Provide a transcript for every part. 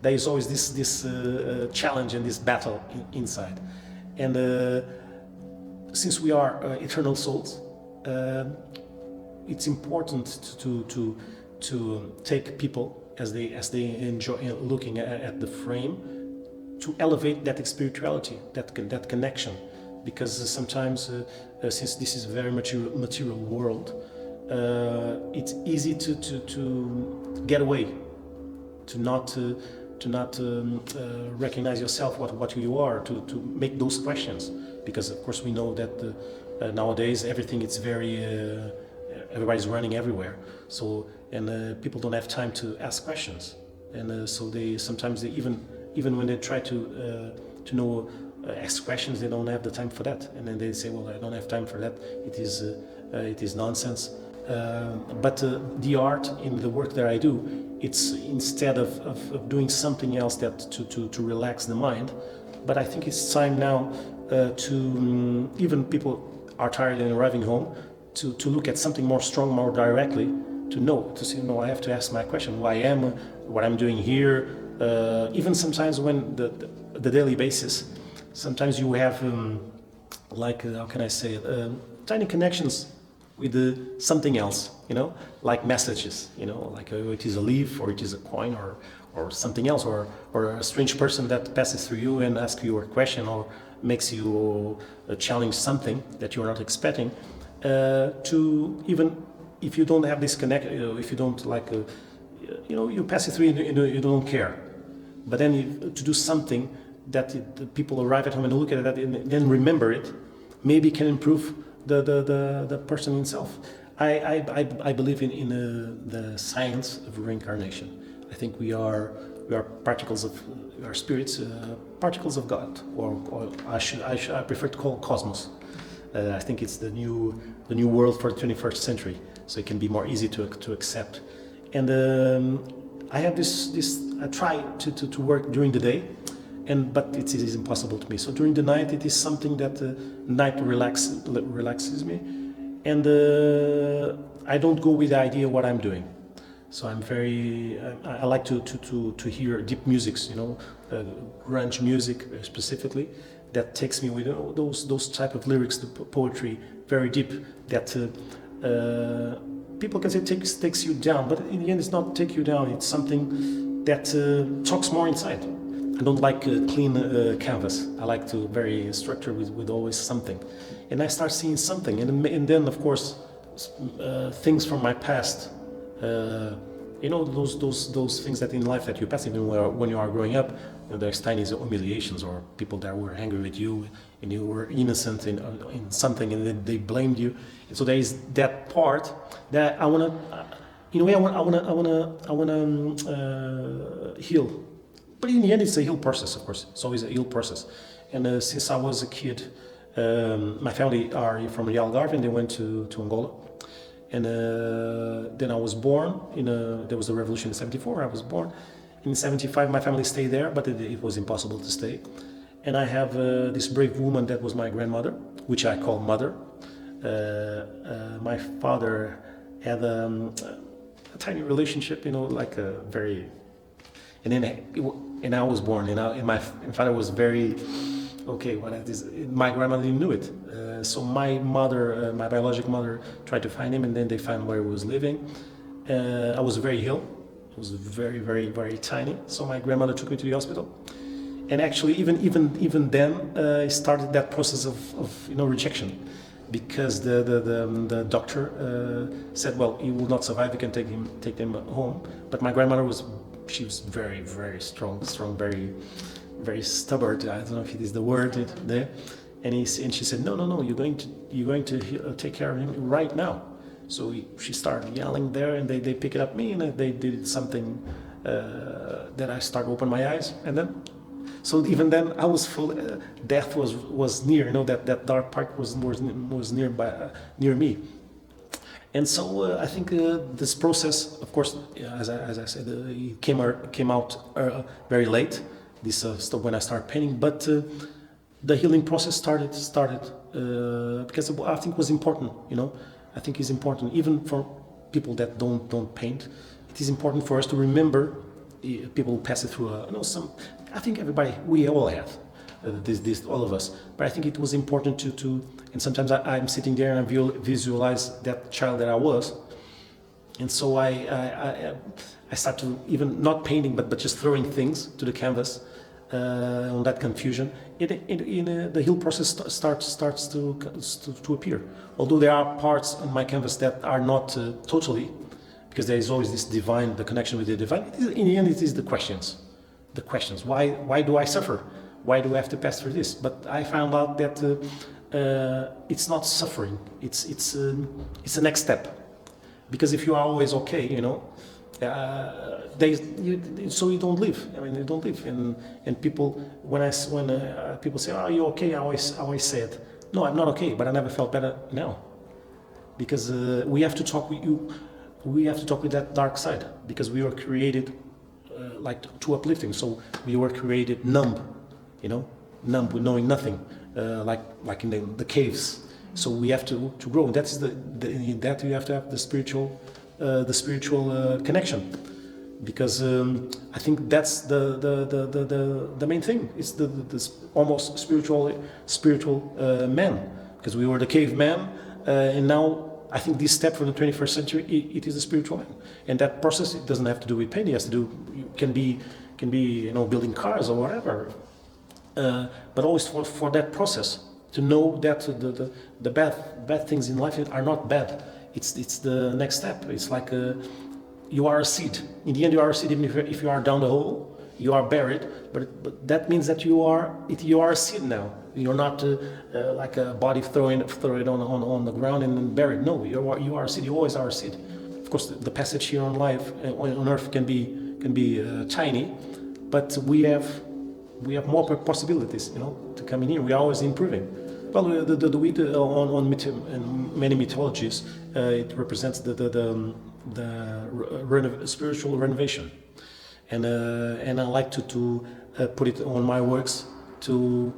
there is always this challenge and this battle inside. And since we are eternal souls, it's important to take people as they enjoy looking at the frame, to elevate that spirituality, that connection, because sometimes since this is a very material world, it's easy to get away, to not recognize yourself, what you are, to make those questions, because of course we know that nowadays everything it's very everybody's running everywhere, so and people don't have time to ask questions, and so they sometimes even when they try to know ask questions, they don't have the time for that, and then they say, well, I don't have time for that, it is nonsense. But the art in the work that I do, it's instead of doing something else that to relax the mind, but I think it's time now to even people are tired and arriving home, to look at something more strong, more directly, to say, no, I have to ask my question, who I am, what I'm doing here. Even sometimes when the daily basis, sometimes you have like how can I say it, tiny connections with something else, like messages, like it is a leaf, or it is a coin, or something else, or a strange person that passes through you and asks you a question, or makes you challenge something that you're not expecting. To even if you don't have this connect, if you don't like, you pass it through and you don't care, but then to do something that the people arrive at home and look at that and then remember it, maybe can improve the person himself. I believe in the science of reincarnation. I think we are particles of our spirits, particles of God, or I prefer to call cosmos. I think it's the new world for the 21st century, so it can be more easy to accept. And I have this I try to work during the day, but it is impossible to me. So during the night, it is something that night relaxes me, and I don't go with the idea what I'm doing. So I like to hear deep musics, grunge music specifically, that takes me with those type of lyrics, the poetry, very deep, that people can say takes you down, but in the end it's not take you down, it's something that talks more inside. I don't like clean canvas. I like to very structure with always something, and I start seeing something, and then of course things from my past. Those things that in life that you pass, even when you are growing up, there's tiny humiliations, or people that were angry with you and you were innocent in something, and then they blamed you. And so there is that part that I wanna, in a way, I wanna heal. But in the end, it's a heal process, of course. It's always a heal process. And since I was a kid, my family are from the Algarve, and they went to Angola. And then I was born there was a revolution in '74. I was born in '75. My family stayed there, but it was impossible to stay. And I have this brave woman that was my grandmother, which I call mother. My father had a tiny relationship, like a very. And I was born, and my father was very. Okay, what is my grandmother knew it. So my mother, my biological mother, tried to find him, and then they found where he was living. I was very ill. I was very, very, very tiny. So my grandmother took me to the hospital, and actually, even then, it started that process of rejection, because the doctor said, well, he will not survive. You can take them home. But my grandmother was very, very strong, very stubborn. I don't know if it is the word there, and she said, no, you're going to take care of him right now. So she started yelling there, and they picked up me, and they did something that I started open my eyes, and then so even then I was full. Death was near. That dark part was near me. And so I think this process, of course, as I said, it came out very late. This when I started painting, but the healing process started because I think it was important. I think it's important even for people that don't paint. It is important for us to remember people pass it through I think everybody, we all have this all of us, but I think it was important to and sometimes I'm sitting there and I visualize that child that I was, and so I start to, even not painting but just throwing things to the canvas on that confusion. The heal process starts to appear, although there are parts on my canvas that are not totally, because there is always this divine, the connection with the divine. In the end, it is the questions. Why do I suffer? Why do I have to pass through this? But I found out that it's not suffering. It's the next step. Because if you are always okay, so you don't live. I mean, you don't live. And people, when people say, "Are you okay?" I always say it. No, I'm not okay, but I never felt better now. Because we have to talk with you. We have to talk with that dark side, because we were created like too uplifting. So we were created numb, numb with knowing nothing, like in the caves. So we have to grow. And that's that you have to have the spiritual connection, because I think that's the main thing. It's the almost spiritual man, because we were the caveman, and now I think this step from the 21st century, it is a spiritual man, and that process, it doesn't have to do with pain. It has to do, can be building cars or whatever, but always for that process, to know that the bad things in life are not bad. It's the next step. It's like you are a seed. In the end, you are a seed. Even if you are down the hole, you are buried. But that means that you are a seed now. You're not like a body throw it on the ground and buried. No, you are a seed. You always are a seed. Of course, the passage here on life on Earth can be tiny, but we have more possibilities, to come in here. We are always improving. Well, the weed in many mythologies, it represents the spiritual renovation, and I like to put it on my works to.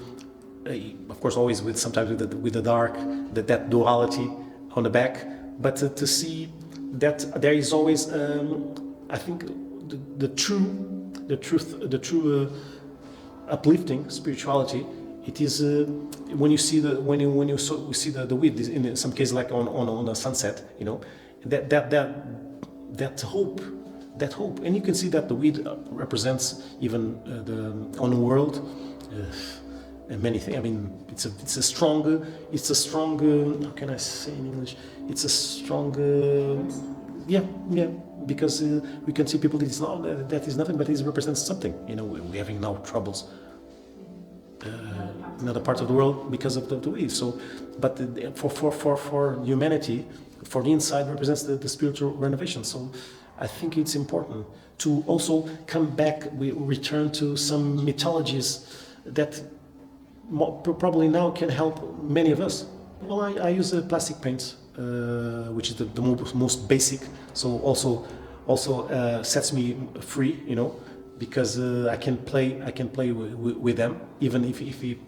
Of course, always sometimes with the dark, that duality on the back, but to see that there is always, I think, the true uplifting spirituality. It is when you see we see the weed in some cases, like on a sunset, that hope, and you can see that the weed represents even on the world. Many things. I mean, it's a strong. How can I say in English? It's a strong. Yeah. Because we can see people. That is nothing, but it represents something. We're having now troubles in other parts of the world because of the weed. So, but for humanity, for the inside represents the spiritual renovation. So, I think it's important to also come back. We return to some mythologies that. Probably now can help many of us. Well, I use plastic paints, which is the most basic. So also sets me free, because I can play with them, even if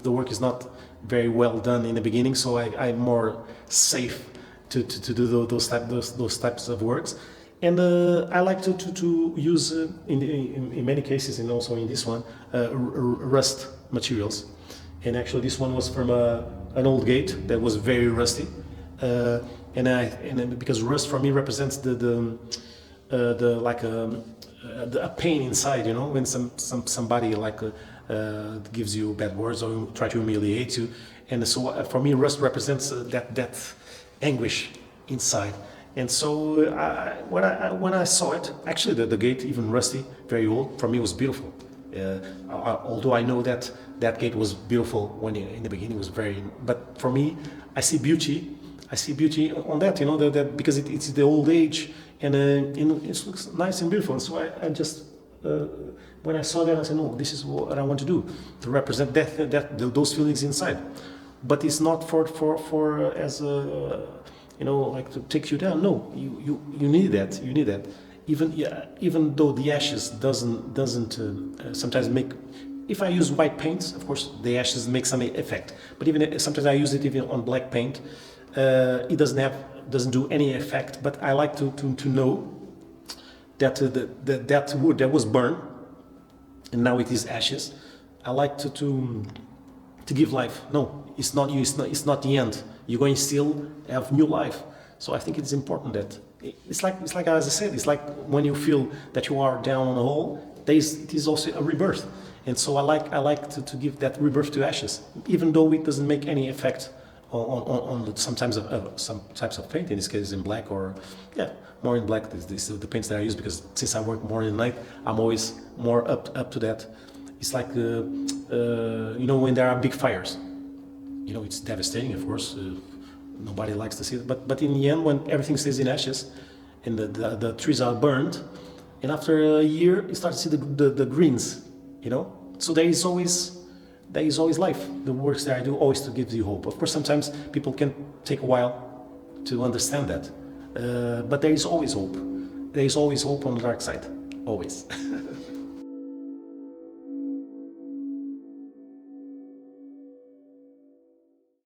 the work is not very well done in the beginning. So I'm more safe to do those types of works. And I like to use in many cases, and also in this one, rust materials. And actually, this one was from an old gate that was very rusty, and because rust for me represents the pain inside, when somebody gives you bad words or try to humiliate you, and so for me, rust represents that anguish inside. And so when I saw it, actually the gate, even rusty, very old, for me was beautiful. Although I know that gate was beautiful when in the beginning was very, but for me, I see beauty on that, that because it's the old age, and it looks nice and beautiful. And so I just when I saw that, I said, no, this is what I want to do, to represent those feelings inside. But it's not for as a like to take you down. No, you need that. You need that. Even though the ashes doesn't sometimes make. If I use white paint, of course, the ashes make some effect. But even sometimes I use it even on black paint. It doesn't do any effect. But I like to know that that wood that was burned and now it is ashes. I like to give life. No, it's not you. It's not the end. You're going to still have new life. So I think it's important that it's like as I said. It's like when you feel that you are down on a hole. It is also a rebirth. And so I like to give that rebirth to ashes, even though it doesn't make any effect on some types of paint. In this case, in black or more in black. This is the paints that I use because since I work more in night, I'm always more up to that. It's like when there are big fires, it's devastating, of course. Nobody likes to see it, but in the end, when everything stays in ashes and the trees are burned, and after a year you start to see the greens, so there is always life. The works that I do always to give you hope. Of course, sometimes people can take a while to understand that, but there is always hope. There is always hope on the dark side, always.